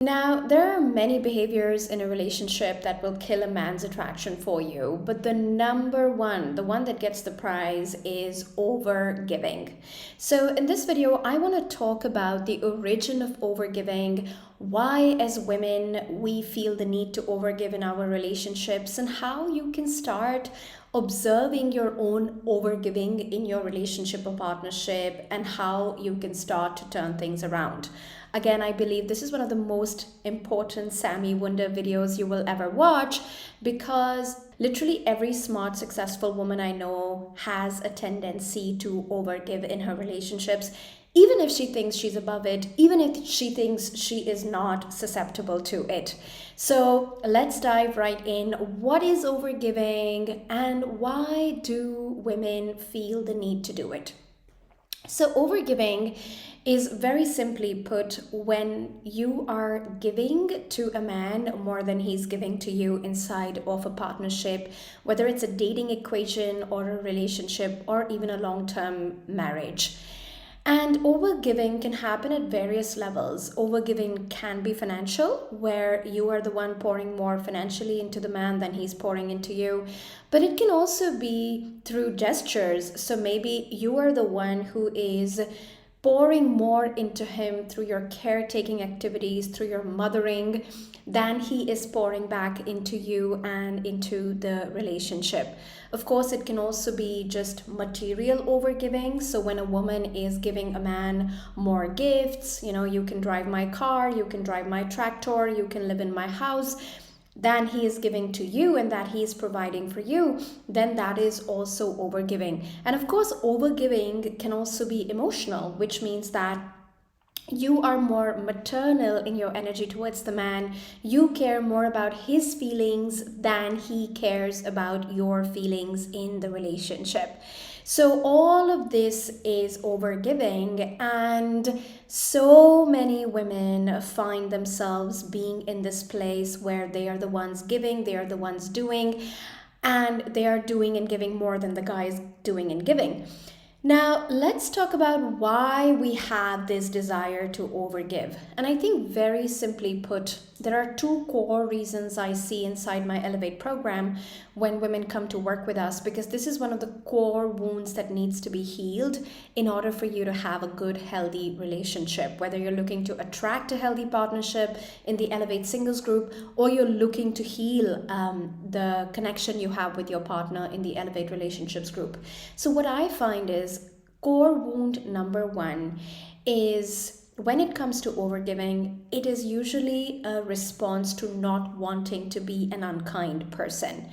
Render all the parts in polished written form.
Now, there are many behaviors in a relationship that will kill a man's attraction for you, but the number one, the one that gets the prize, is over giving. So, in this video, I want to talk about the origin of overgiving, why, as women, we feel the need to overgive in our relationships, and how you can start observing your own overgiving in your relationship or partnership, and how you can start to turn things around. Again, I believe this is one of the most important Sammy Wunder videos you will ever watch, because literally every smart, successful woman I know has a tendency to overgive in her relationships, even if she thinks she's above it, even if she thinks she is not susceptible to it. So let's dive right in. What is overgiving and why do women feel the need to do it? So, overgiving is very simply put when you are giving to a man more than he's giving to you inside of a partnership, whether it's a dating equation or a relationship or even a long term marriage. And overgiving can happen at various levels. Overgiving can be financial, where you are the one pouring more financially into the man than he's pouring into you. But it can also be through gestures. So maybe you are the one who is pouring more into him through your caretaking activities, through your mothering, than he is pouring back into you and into the relationship. Of course, it can also be just material overgiving. So when a woman is giving a man more gifts, you can drive my car, you can drive my tractor, you can live in my house, than he is giving to you and that he is providing for you, then that is also overgiving. And of course, overgiving can also be emotional, which means that you are more maternal in your energy towards the man. You care more about his feelings than he cares about your feelings in the relationship. So, all of this is overgiving, and so many women find themselves being in this place where they are the ones giving, they are the ones doing, and they are doing and giving more than the guy is doing and giving. Now, let's talk about why we have this desire to overgive. And I think, very simply put, there are two core reasons I see inside my Elevate program when women come to work with us, because this is one of the core wounds that needs to be healed in order for you to have a good, healthy relationship. Whether you're looking to attract a healthy partnership in the Elevate Singles group, or you're looking to heal the connection you have with your partner in the Elevate Relationships group. So, what I find is core wound number one is when it comes to overgiving, it is usually a response to not wanting to be an unkind person.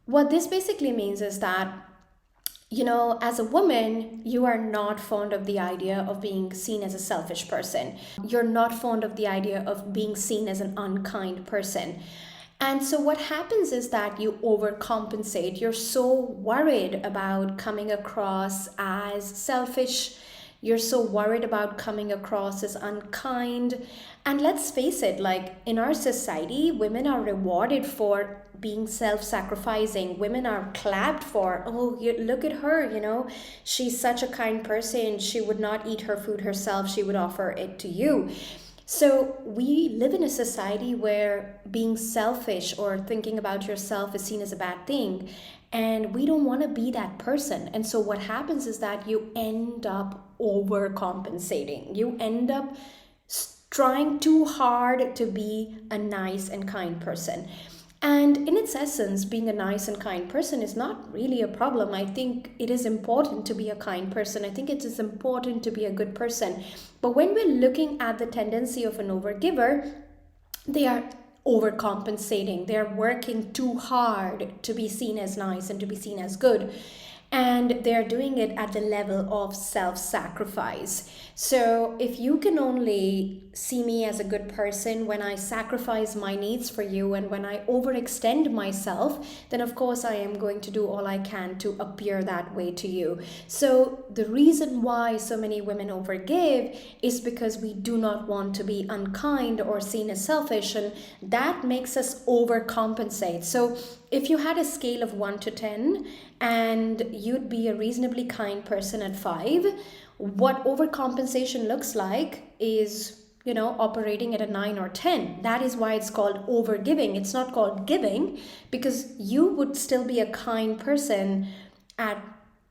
What this basically means is that, as a woman, you are not fond of the idea of being seen as a selfish person. You're not fond of the idea of being seen as an unkind person. And so what happens is that you overcompensate. You're so worried about coming across as selfish. You're so worried about coming across as unkind. And let's face it, like in our society, women are rewarded for being self-sacrificing. Women are clapped for, oh, look at her, she's such a kind person. She would not eat her food herself. She would offer it to you. So we live in a society where being selfish or thinking about yourself is seen as a bad thing. And we don't want to be that person. And so what happens is that you end up overcompensating. You end up trying too hard to be a nice and kind person. And in its essence, being a nice and kind person is not really a problem. I think it is important to be a kind person. I think it is important to be a good person. But when we're looking at the tendency of an overgiver, they are overcompensating. They're working too hard to be seen as nice and to be seen as good. And they're doing it at the level of self-sacrifice. So if you can only see me as a good person when I sacrifice my needs for you and when I overextend myself, then of course I am going to do all I can to appear that way to you. So the reason why so many women overgive is because we do not want to be unkind or seen as selfish, and that makes us overcompensate. So if you had a scale of 1 to 10 and you'd be a reasonably kind person at 5, what overcompensation looks like is operating at a 9 or 10. That is why it's called overgiving. It's not called giving, because you would still be a kind person at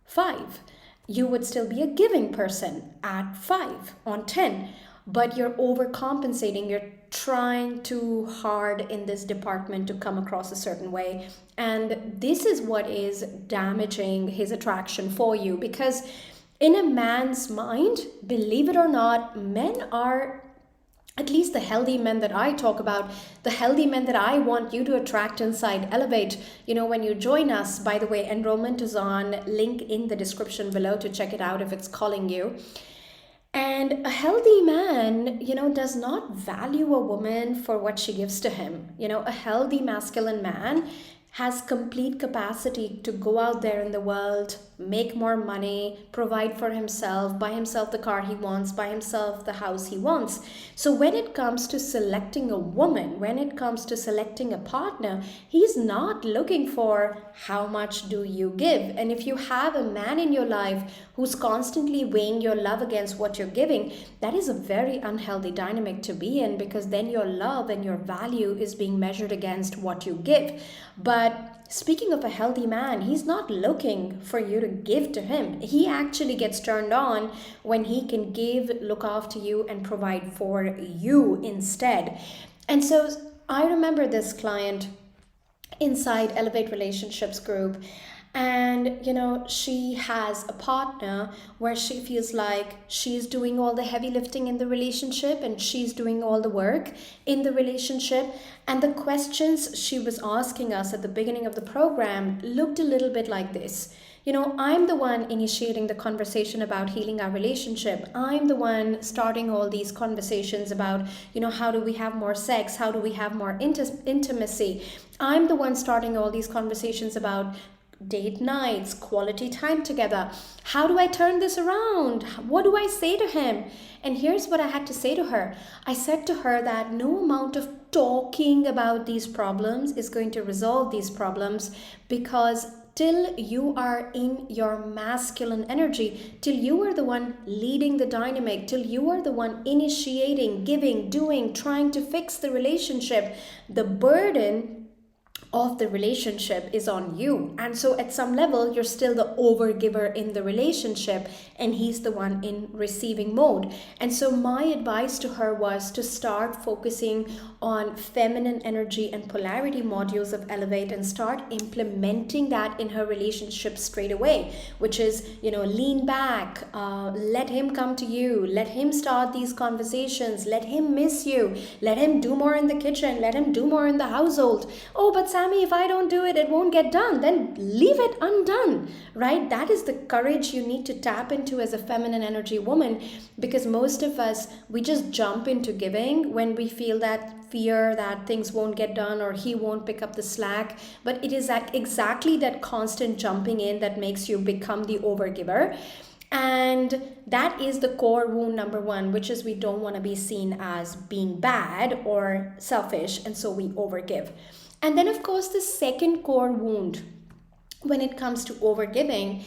5. You would still be a giving person at 5 on 10, but you're overcompensating. You're trying too hard in this department to come across a certain way. And this is what is damaging his attraction for you, because in a man's mind, believe it or not, men are, at least the healthy men that I talk about, the healthy men that I want you to attract inside Elevate. When you join us, by the way, enrollment is on, link in the description below to check it out if it's calling you. And a healthy man, does not value a woman for what she gives to him. A healthy masculine man has complete capacity to go out there in the world, make more money, provide for himself, buy himself the car he wants, buy himself the house he wants. So when it comes to selecting a woman, when it comes to selecting a partner, he's not looking for how much do you give. And if you have a man in your life who's constantly weighing your love against what you're giving, that is a very unhealthy dynamic to be in, because then your love and your value is being measured against what you give. But speaking of a healthy man, he's not looking for you to give to him. He actually gets turned on when he can give, look after you, and provide for you instead. And so I remember this client inside Elevate Relationships group, and she has a partner where she feels like she's doing all the heavy lifting in the relationship and she's doing all the work in the relationship. And the questions she was asking us at the beginning of the program looked a little bit like this. I'm the one initiating the conversation about healing our relationship. I'm the one starting all these conversations about, how do we have more sex? How do we have more intimacy? I'm the one starting all these conversations about date nights, quality time together. How do I turn this around? What do I say to him? And here's what I had to say to her. I said to her that no amount of talking about these problems is going to resolve these problems, because till you are in your masculine energy, till you are the one leading the dynamic, till you are the one initiating, giving, doing, trying to fix the relationship, the burden of the relationship is on you. And so at some level, you're still the overgiver in the relationship, and he's the one in receiving mode. And so my advice to her was to start focusing on feminine energy and polarity modules of Elevate and start implementing that in her relationship straight away, which is, lean back, let him come to you, let him start these conversations, let him miss you, let him do more in the kitchen, let him do more in the household. Oh, but Sammy, if I don't do it, it won't get done. Then leave it undone, right? That is the courage you need to tap into as a feminine energy woman, because most of us, we just jump into giving when we feel that fear that things won't get done or he won't pick up the slack. But it is exactly that constant jumping in that makes you become the overgiver. And that is the core wound number one, which is we don't want to be seen as being bad or selfish, and so we overgive. And then, of course, the second core wound when it comes to overgiving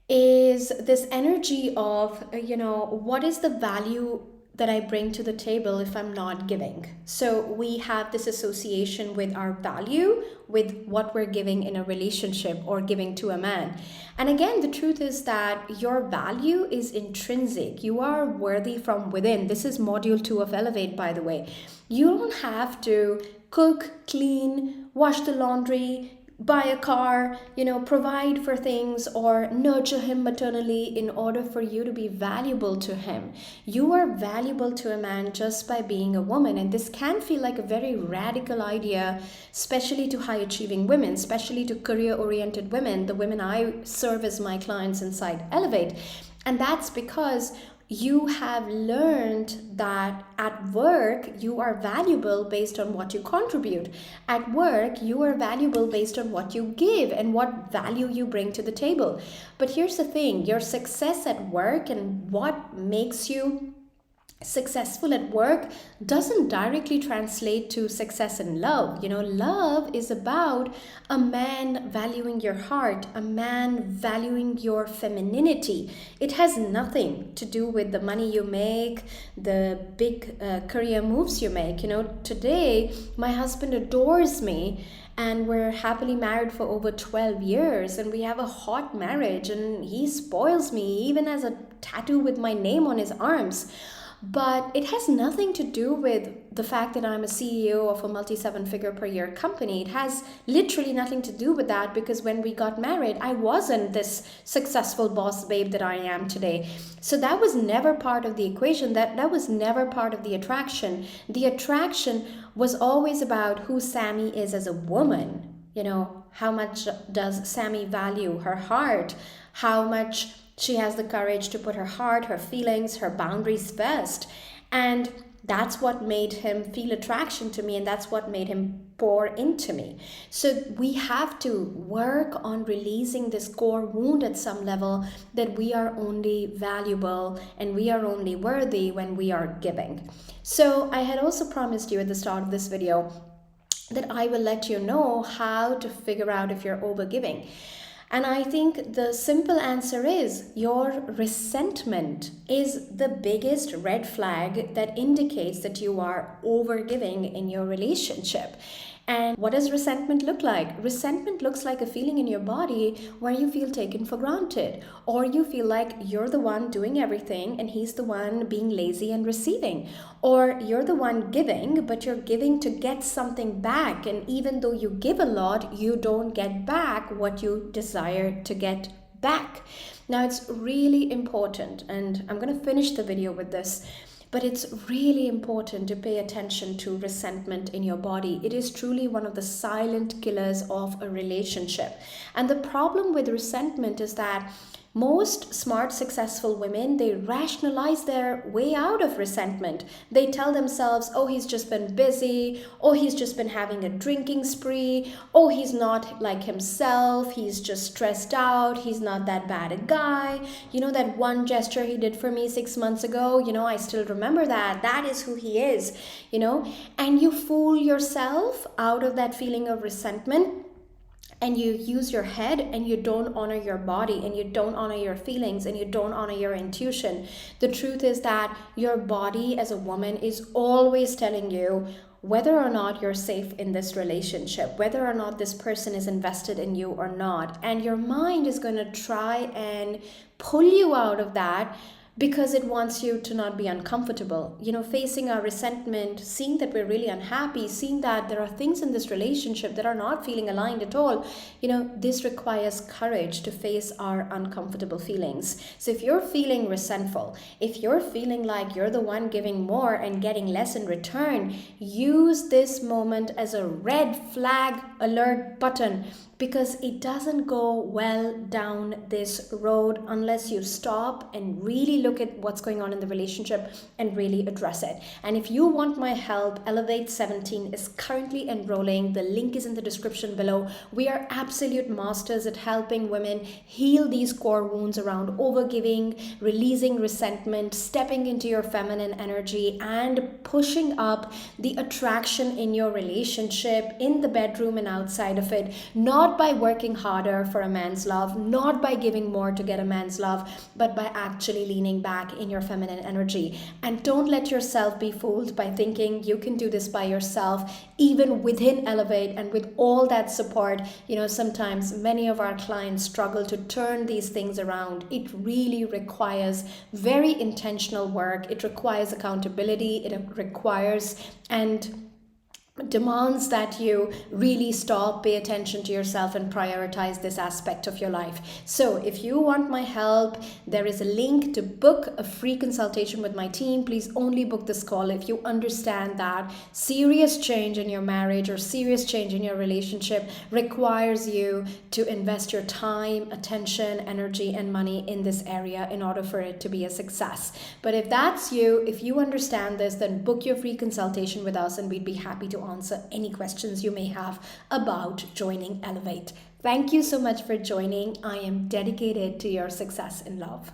is this energy of, what is the value that I bring to the table if I'm not giving? So we have this association with our value, with what we're giving in a relationship or giving to a man. And again, the truth is that your value is intrinsic. You are worthy from within. This is module 2 of Elevate, by the way. You don't have to cook, clean, wash the laundry, buy a car, provide for things or nurture him maternally in order for you to be valuable to him. You are valuable to a man just by being a woman. And this can feel like a very radical idea, especially to high achieving women, especially to career oriented women, the women I serve as my clients inside Elevate. And that's because you have learned that at work, you are valuable based on what you contribute. At work, you are valuable based on what you give and what value you bring to the table. But here's the thing, your success at work and what makes you successful at work doesn't directly translate to success in love. Love is about a man valuing your heart, a man valuing your femininity. It has nothing to do with the money you make, the big career moves you make. Today my husband adores me, and we're happily married for over 12 years, and we have a hot marriage, and he spoils me, even has a tattoo with my name on his arms. But it has nothing to do with the fact that I'm a CEO of a multi-7-figure per year company. It has literally nothing to do with that, because when we got married, I wasn't this successful boss babe that I am today. So that was never part of the equation. That was never part of the attraction. The attraction was always about who Sammy is as a woman. How much does Sammy value her heart? How much she has the courage to put her heart, her feelings, her boundaries first. And that's what made him feel attraction to me, and that's what made him pour into me. So we have to work on releasing this core wound at some level, that we are only valuable and we are only worthy when we are giving. So I had also promised you at the start of this video that I will let you know how to figure out if you're overgiving. And I think the simple answer is your resentment is the biggest red flag that indicates that you are overgiving in your relationship. And what does resentment look like? Resentment looks like a feeling in your body where you feel taken for granted, or you feel like you're the one doing everything and he's the one being lazy and receiving, or you're the one giving, but you're giving to get something back. And even though you give a lot, you don't get back what you desire to get back. Now, it's really important, and I'm going to finish the video with this. But it's really important to pay attention to resentment in your body. It is truly one of the silent killers of a relationship. And the problem with resentment is that most smart, successful women, they rationalize their way out of resentment. They tell themselves, oh, he's just been busy. Oh, he's just been having a drinking spree. Oh, he's not like himself. He's just stressed out. He's not that bad a guy. That one gesture he did for me 6 months ago, I still remember that. That is who he is, And you fool yourself out of that feeling of resentment. And you use your head, and you don't honor your body, and you don't honor your feelings, and you don't honor your intuition. The truth is that your body as a woman is always telling you whether or not you're safe in this relationship, whether or not this person is invested in you or not. And your mind is going to try and pull you out of that, because it wants you to not be uncomfortable. Facing our resentment, seeing that we're really unhappy, seeing that there are things in this relationship that are not feeling aligned at all. This requires courage to face our uncomfortable feelings. So if you're feeling resentful, if you're feeling like you're the one giving more and getting less in return, use this moment as a red flag alert button, because it doesn't go well down this road unless you stop and really look at what's going on in the relationship and really address it. And if you want my help, Elevate 17 is currently enrolling. The link is in the description below. We are absolute masters at helping women heal these core wounds around overgiving, releasing resentment, stepping into your feminine energy, and pushing up the attraction in your relationship, in the bedroom and outside of it. Not by working harder for a man's love, not by giving more to get a man's love, but by actually leaning back in your feminine energy. And don't let yourself be fooled by thinking you can do this by yourself. Even within Elevate and with all that support, sometimes many of our clients struggle to turn these things around. It really requires very intentional work. It requires accountability. It requires and demands that you really stop, pay attention to yourself, and prioritize this aspect of your life. So if you want my help, there is a link to book a free consultation with my team. Please only book this call if you understand that serious change in your marriage or serious change in your relationship requires you to invest your time, attention, energy, and money in this area in order for it to be a success. But if that's you, if you understand this, then book your free consultation with us, and we'd be happy to answer any questions you may have about joining Elevate. Thank you so much for joining. I am dedicated to your success in love.